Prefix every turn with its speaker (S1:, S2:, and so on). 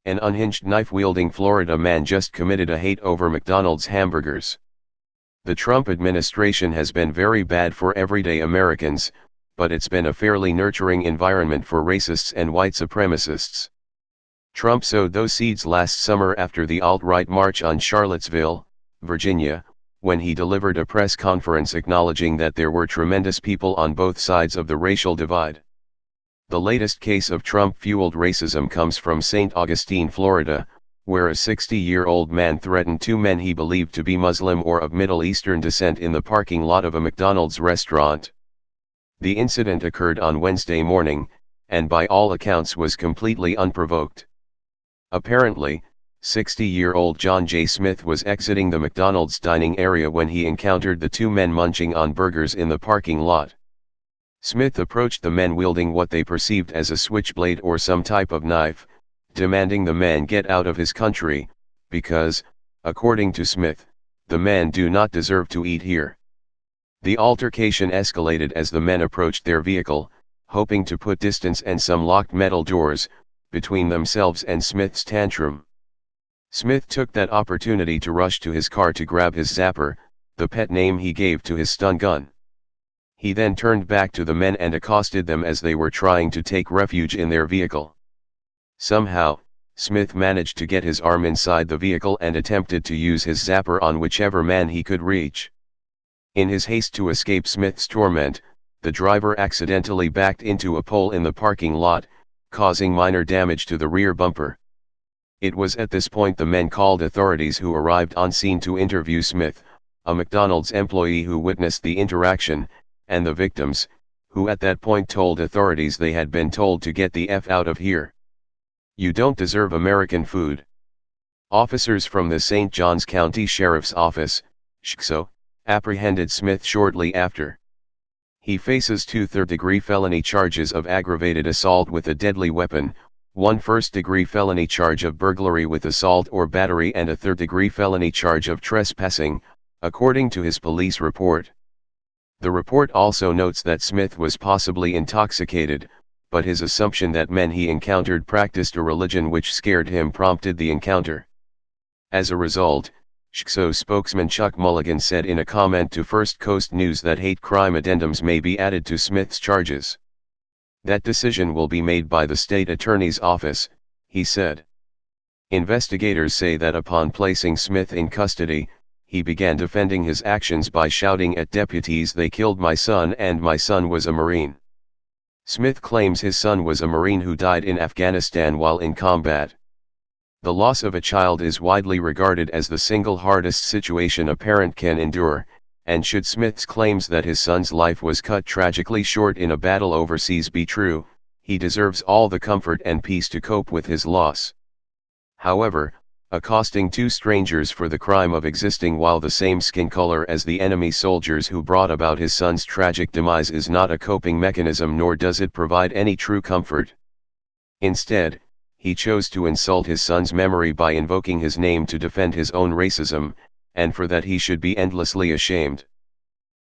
S1: An unhinged knife-wielding Florida man just committed a hate over McDonald's hamburgers. The Trump administration has been very bad for everyday Americans, but it's been a fairly nurturing environment for racists and white supremacists. Trump sowed those seeds last summer after the alt-right march on Charlottesville, Virginia, when he delivered a press conference acknowledging that there were tremendous people on both sides of the racial divide. The latest case of Trump-fueled racism comes from St. Augustine, Florida, where a 60-year-old man threatened two men he believed to be Muslim or of Middle Eastern descent in the parking lot of a McDonald's restaurant. The incident occurred on Wednesday morning, and by all accounts was completely unprovoked. Apparently, 60-year-old John J. Smith was exiting the McDonald's dining area when he encountered the two men munching on burgers in the parking lot. Smith approached the men wielding what they perceived as a switchblade or some type of knife, demanding the men get out of his country, because, according to Smith, the men do not deserve to eat here. The altercation escalated as the men approached their vehicle, hoping to put distance and some locked metal doors between themselves and Smith's tantrum. Smith took that opportunity to rush to his car to grab his zapper, the pet name he gave to his stun gun. He then turned back to the men and accosted them as they were trying to take refuge in their vehicle. Somehow, Smith managed to get his arm inside the vehicle and attempted to use his zapper on whichever man he could reach. In his haste to escape Smith's torment, the driver accidentally backed into a pole in the parking lot, causing minor damage to the rear bumper. It was at this point the men called authorities, who arrived on scene to interview Smith, a McDonald's employee who witnessed the interaction, and the victims, who at that point told authorities they had been told to get the F out of here. "You don't deserve American food." Officers from the St. Johns County Sheriff's Office, SHCSO, apprehended Smith shortly after. He faces 2 third-degree felony charges of aggravated assault with a deadly weapon, 1 first-degree felony charge of burglary with assault or battery, and a third-degree felony charge of trespassing, according to his police report. The report also notes that Smith was possibly intoxicated, but his assumption that men he encountered practiced a religion which scared him prompted the encounter. As a result, SHCSO spokesman Chuck Mulligan said in a comment to First Coast News that hate crime addendums may be added to Smith's charges. That decision will be made by the state attorney's office, he said. Investigators say that upon placing Smith in custody, he began defending his actions by shouting at deputies, "They killed my son and my son was a Marine." Smith claims his son was a Marine who died in Afghanistan while in combat. The loss of a child is widely regarded as the single hardest situation a parent can endure, and should Smith's claims that his son's life was cut tragically short in a battle overseas be true, he deserves all the comfort and peace to cope with his loss. However, accosting 2 strangers for the crime of existing while the same skin color as the enemy soldiers who brought about his son's tragic demise is not a coping mechanism, nor does it provide any true comfort. Instead, he chose to insult his son's memory by invoking his name to defend his own racism, and for that he should be endlessly ashamed.